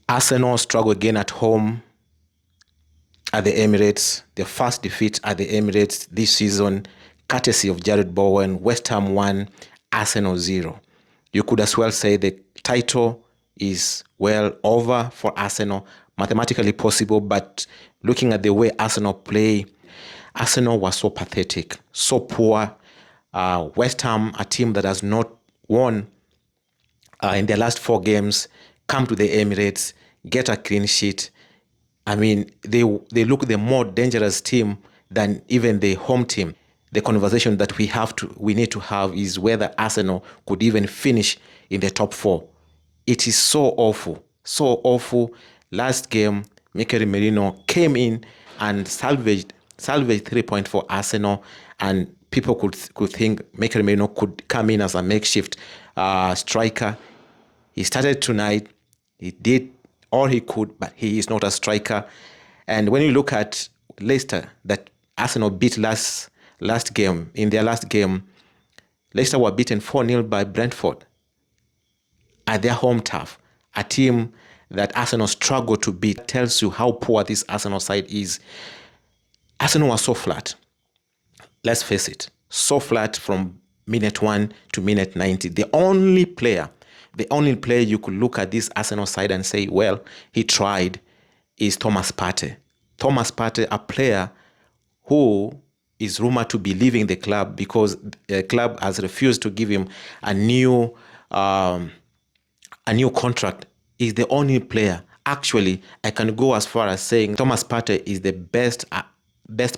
Arsenal struggle again at home at the Emirates. Their first defeat at the Emirates this season, courtesy of Jared Bowen. West Ham 1, Arsenal 0. You could as well say the title is well over for Arsenal, mathematically possible, but looking at the way Arsenal play, Arsenal was so pathetic, so poor. West Ham, a team that has not won in their last 4 games, come to the Emirates, get a clean sheet. I mean, they look the more dangerous team than even the home team. The conversation that we need to have is whether Arsenal could even finish in the top 4. It is so awful, so awful. Last game, Mikel Merino came in and salvaged 3 points for Arsenal, and people could think Mikel Merino could come in as a makeshift striker. He started tonight. He did all he could, but he is not a striker. And when you look at Leicester, that Arsenal beat last game, in their last game, Leicester were beaten 4-0 by Brentford at their home turf, a team that Arsenal struggled to beat. It tells you how poor this Arsenal side is. Arsenal was so flat. Let's face it, so flat from minute 1 to minute 90. The only player you could look at this Arsenal side and say, well, he tried, is Thomas Partey. Thomas Partey, a player who is rumored to be leaving the club because the club has refused to give him a new contract, is the only player. Actually, I can go as far as saying Thomas Partey is the best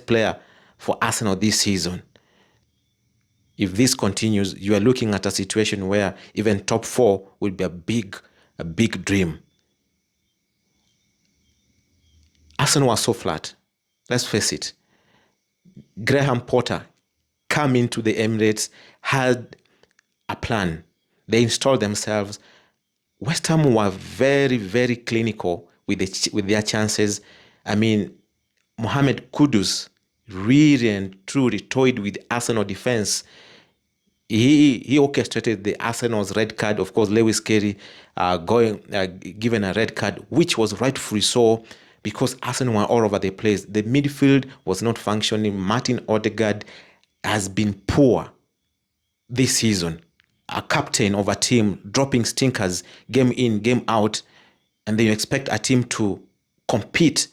player for Arsenal this season. If this continues, you are looking at a situation where even top 4 will be a big dream. Arsenal was so flat. Let's face it. Graham Potter came into the Emirates, had a plan. They installed themselves. West Ham were very, very clinical with their chances. I mean, Mohamed Kudus really and truly toyed with Arsenal defense. He orchestrated the Arsenal's red card. Of course, Lewis Carey given a red card, which was rightfully so, because Arsenal were all over the place. The midfield was not functioning. Martin Odegaard has been poor this season. A captain of a team dropping stinkers game in, game out, and then you expect a team to compete,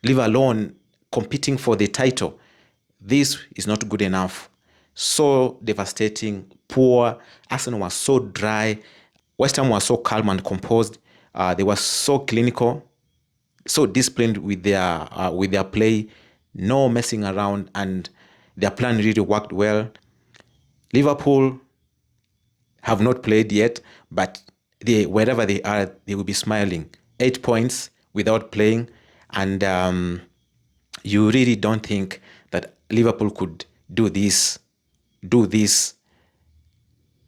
leave alone competing for the title. This is not good enough. So devastating, poor. Arsenal was so dry. West Ham was so calm and composed. They were so clinical, so disciplined with their play, no messing around, and their plan really worked well. Liverpool have not played yet, but wherever they are, they will be smiling. 8 points without playing, and you really don't think that Liverpool could do this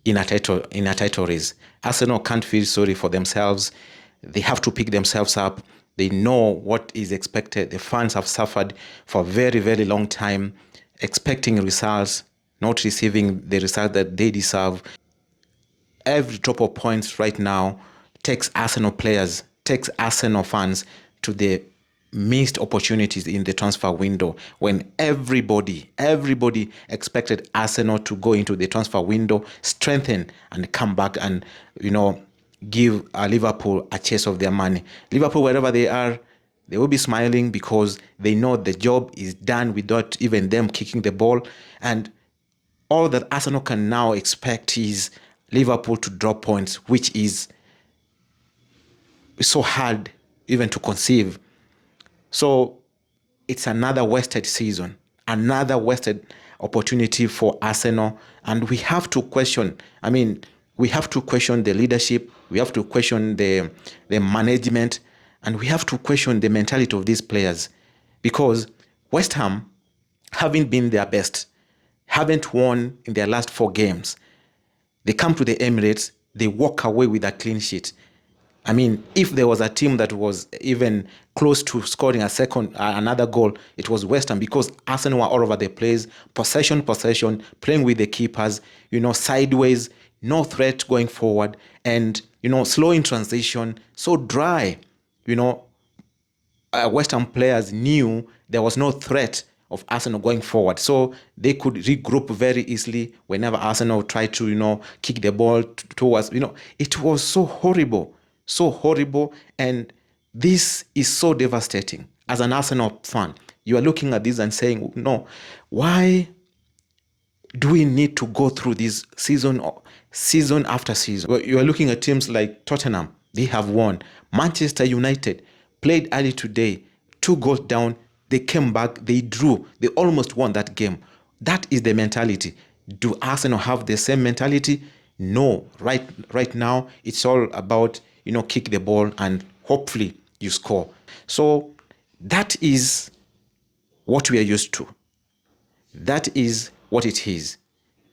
in a title race. Arsenal can't feel sorry for themselves. They have to pick themselves up. They know what is expected. The fans have suffered for a very, very long time, expecting results, not receiving the result that they deserve. Every drop of points right now takes Arsenal players, takes Arsenal fans to the missed opportunities in the transfer window, when everybody expected Arsenal to go into the transfer window, strengthen and come back and, give Liverpool a chase of their money. Liverpool, wherever they are, they will be smiling because they know the job is done without even them kicking the ball. And all that Arsenal can now expect is Liverpool to drop points, which is so hard even to conceive. So it's another wasted season, another wasted opportunity for Arsenal. And we have to question, we have to question the leadership, we have to question the management, and we have to question the mentality of these players. Because West Ham, having been their best, haven't won in their last 4 games. They come to the Emirates, they walk away with a clean sheet. If there was a team that was even close to scoring another goal, it was West Ham, because Arsenal were all over the place, possession, playing with the keepers, sideways, no threat going forward, and, slow in transition, so dry. West Ham players knew there was no threat of Arsenal going forward, so they could regroup very easily whenever Arsenal tried to, kick the ball towards. It was so horrible, and this is so devastating. As an Arsenal fan, you are looking at this and saying, no, why do we need to go through this season after season? Well, you are looking at teams like Tottenham. They have won. Manchester United played early today, 2 goals down. They came back. They drew. They almost won that game. That is the mentality. Do Arsenal have the same mentality? No. Right now, it's all about, kick the ball and hopefully you score. So that is what we are used to. That is what it is.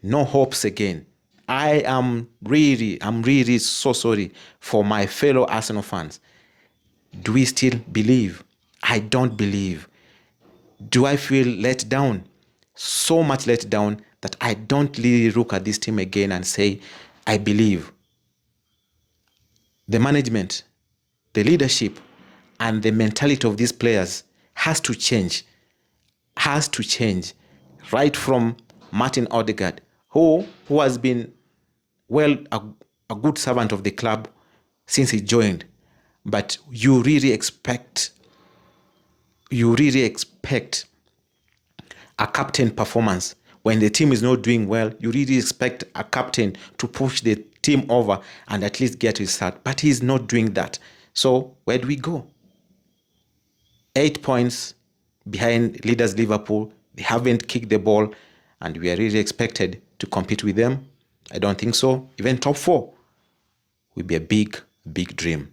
No hopes again. I'm really so sorry for my fellow Arsenal fans. Do we still believe? I don't believe. Do I feel let down? So much let down that I don't really look at this team again and say, I believe. The management, the leadership, and the mentality of these players has to change. Right from Martin Odegaard, who has been, a good servant of the club since he joined. But you really expect a captain performance. When the team is not doing well, you really expect a captain to push the team over and at least get his start. But he's not doing that. So where do we go? 8 points behind leaders Liverpool. They haven't kicked the ball, and we are really expected to compete with them. I don't think so. Even top 4 will be a big dream.